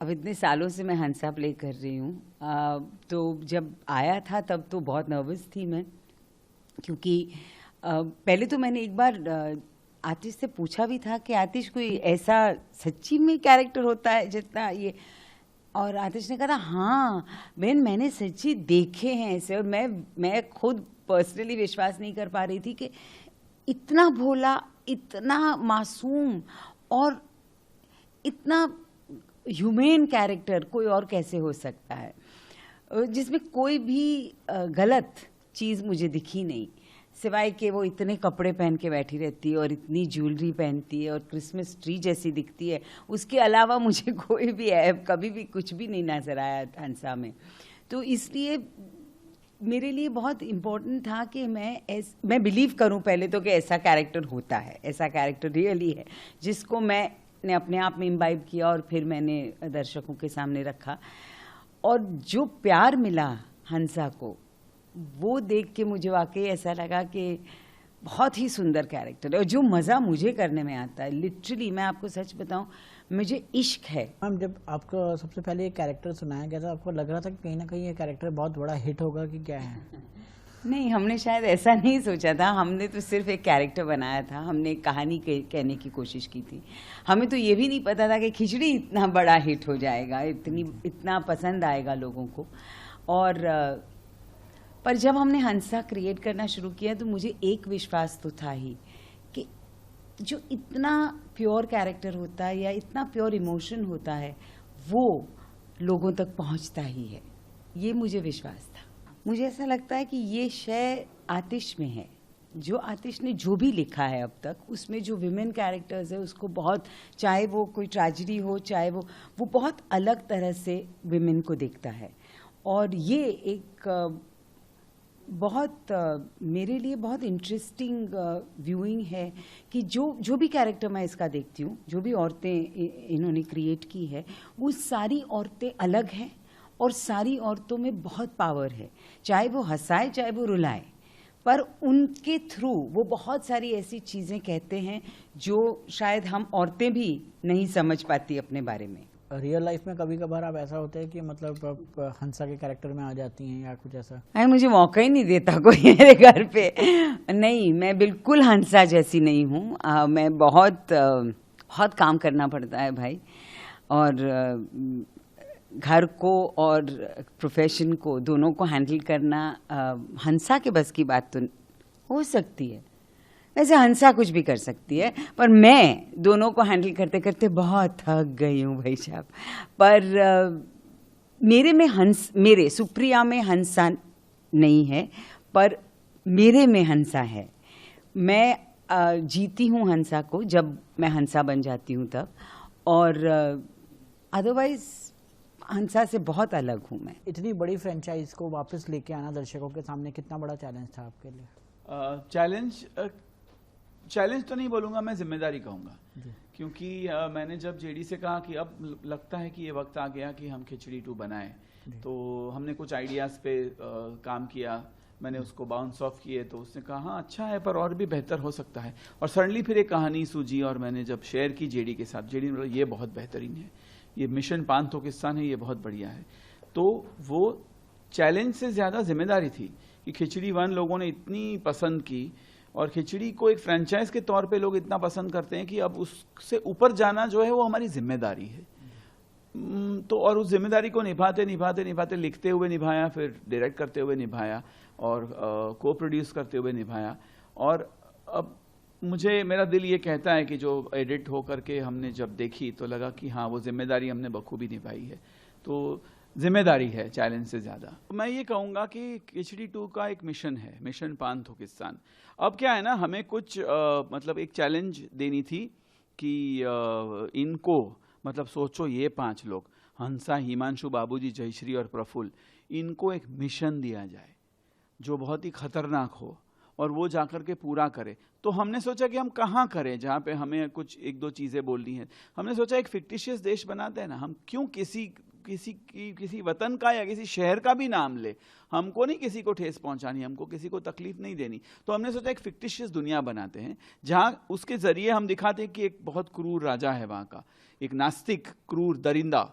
अब इतने सालों से मैं हंसा प्ले कर रही हूँ। तो जब आया था तब तो बहुत नर्वस थी मैं, क्योंकि पहले तो मैंने एक बार आतिश से पूछा भी था कि आतिश कोई ऐसा सच्ची में कैरेक्टर होता है जितना ये, और आतिश ने कहा था हाँ बहन मैंने सच्ची देखे हैं ऐसे, और मैं खुद पर्सनली विश्वास नहीं कर पा रही थी कि इतना भोला, इतना मासूम और इतना ह्यूमेन कैरेक्टर कोई और कैसे हो सकता है, जिसमें कोई भी गलत चीज़ मुझे दिखी नहीं, सिवाय कि वो इतने कपड़े पहन के बैठी रहती है और इतनी ज्वेलरी पहनती है और क्रिसमस ट्री जैसी दिखती है। उसके अलावा मुझे कोई भी ऐप कभी भी कुछ भी नहीं नजर आया हंसा में। तो इसलिए मेरे लिए बहुत इम्पोर्टेंट था कि मैं बिलीव करूं पहले तो कि ऐसा कैरेक्टर होता है, ऐसा कैरेक्टर रियली है, जिसको मैंने अपने आप में इम्बाइब किया और फिर मैंने दर्शकों के सामने रखा। और जो प्यार मिला हंसा को, वो देख के मुझे वाकई ऐसा लगा कि बहुत ही सुंदर कैरेक्टर है। और जो मज़ा मुझे करने में आता है, लिटरली मैं आपको सच बताऊं, मुझे इश्क है। मैम जब आपको सबसे पहले ये कैरेक्टर सुनाया गया था, आपको लग रहा था कि कहीं ना कहीं ये कैरेक्टर बहुत बड़ा हिट होगा कि क्या है? नहीं, हमने शायद ऐसा नहीं सोचा था। हमने तो सिर्फ एक कैरेक्टर बनाया था, हमने एक कहानी कहने की कोशिश की थी। हमें तो ये भी नहीं पता था कि खिचड़ी इतना बड़ा हिट हो जाएगा, इतना पसंद आएगा लोगों को। और पर जब हमने हंसा क्रिएट करना शुरू किया तो मुझे एक विश्वास तो था ही कि जो इतना प्योर कैरेक्टर होता है या इतना प्योर इमोशन होता है वो लोगों तक पहुंचता ही है, ये मुझे विश्वास था। मुझे ऐसा लगता है कि ये शय आतिश में है। जो आतिश ने जो भी लिखा है अब तक, उसमें जो विमेन कैरेक्टर्स है उसको बहुत, चाहे वो कोई ट्रेजेडी हो, चाहे वो बहुत अलग तरह से विमेन को देखता है। और ये एक बहुत मेरे लिए बहुत इंटरेस्टिंग व्यूइंग है कि जो भी कैरेक्टर मैं इसका देखती हूँ, जो भी औरतें इन्होंने क्रिएट की है, वो सारी औरतें अलग हैं और सारी औरतों में बहुत पावर है, चाहे वो हंसाए चाहे वो रुलाए, पर उनके थ्रू वो बहुत सारी ऐसी चीज़ें कहते हैं जो शायद हम औरतें भी नहीं समझ पाती अपने बारे में। रियल लाइफ में कभी कभार आप ऐसा होता है कि मतलब आप हंसा के कैरेक्टर में आ जाती हैं या कुछ ऐसा? अरे मुझे मौका ही नहीं देता कोई मेरे घर पे। नहीं, मैं बिल्कुल हंसा जैसी नहीं हूँ। मैं बहुत काम करना पड़ता है भाई, और घर को और प्रोफेशन को दोनों को हैंडल करना हंसा के बस की बात तो हो सकती है। वैसे हंसा कुछ भी कर सकती है, पर मैं दोनों को हैंडल करते करते बहुत थक गई हूँ भाई साहब। पर मेरे सुप्रिया में हंसा नहीं है, पर मेरे में हंसा है। मैं जीती हूँ हंसा को जब मैं हंसा बन जाती हूँ तब, और अदरवाइज हंसा से बहुत अलग हूँ मैं। इतनी बड़ी फ्रेंचाइज को वापस लेके आना दर्शकों के सामने कितना बड़ा चैलेंज था आपके लिए? चैलेंज तो नहीं बोलूँगा, मैं जिम्मेदारी कहूँगा, क्योंकि मैंने जब जेडी से कहा कि अब लगता है कि ये वक्त आ गया कि हम खिचड़ी 2 बनाएं, तो हमने कुछ आइडियाज़ पे काम किया, मैंने उसको बाउंस ऑफ किए, तो उसने कहा हाँ अच्छा है पर और भी बेहतर हो सकता है। और सडनली फिर एक कहानी सूझी और मैंने जब शेयर की जेडी के साथ, जेडी ने बोला ये बहुत बेहतरीन है, ये मिशन पांथोकिस्तान है, ये बहुत बढ़िया है। तो वो चैलेंज से ज़्यादा जिम्मेदारी थी कि खिचड़ी 1 लोगों ने इतनी पसंद की, और खिचड़ी को एक फ्रेंचाइज के तौर पे लोग इतना पसंद करते हैं कि अब उससे ऊपर जाना जो है वो हमारी जिम्मेदारी है। तो और उस जिम्मेदारी को निभाते निभाते निभाते लिखते हुए निभाया, फिर डायरेक्ट करते हुए निभाया, और को प्रोड्यूस करते हुए निभाया। और अब मेरा दिल ये कहता है कि जो एडिट हो करके हमने जब देखी तो लगा कि हाँ वो जिम्मेदारी हमने बखूबी निभाई है। तो जिम्मेदारी है चैलेंज से ज़्यादा। मैं ये कहूँगा कि खिचड़ी 2 का एक मिशन है, मिशन पांथोकिस्तान। अब क्या है ना, हमें कुछ मतलब एक चैलेंज देनी थी कि इनको, मतलब सोचो ये 5 लोग, हंसा, हिमांशु, बाबूजी, जयश्री और प्रफुल्ल, इनको एक मिशन दिया जाए जो बहुत ही खतरनाक हो और वो जाकर के पूरा करे। तो हमने सोचा कि हम कहाँ करें जहाँ पे हमें कुछ 1-2 चीज़ें बोलनी है। हमने सोचा एक फिक्टिशियस देश बनाते हैं ना, हम क्यों किसी वतन का या किसी शहर का भी नाम ले, हमको नहीं किसी को ठेस पहुंचानी, हमको किसी को तकलीफ नहीं देनी। तो हमने सोचा एक फिक्टिशियस दुनिया बनाते हैं जहाँ उसके जरिए हम दिखाते हैं कि एक बहुत क्रूर राजा है वहाँ का, एक नास्तिक, क्रूर, दरिंदा,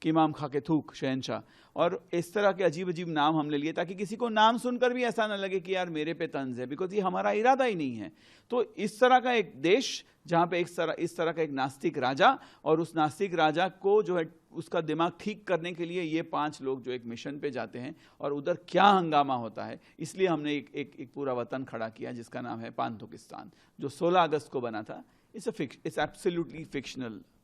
कि इमाम खा के थूक शहनशाह, और इस तरह के अजीब अजीब नाम हमने लिए ताकि किसी को नाम सुनकर भी ऐसा ना लगे कि यार मेरे पे तंज है, बिकॉज ये हमारा इरादा ही नहीं है। तो इस तरह का एक देश जहाँ पे इस तरह का एक नास्तिक राजा, और उस नास्तिक राजा को जो है उसका दिमाग ठीक करने के लिए ये 5 लोग जो एक मिशन पे जाते हैं, और उधर क्या हंगामा होता है, इसलिए हमने एक पूरा वतन खड़ा किया जिसका नाम है पांथुकिस्तान, जो 16 अगस्त को बना था। It's absolutely fictional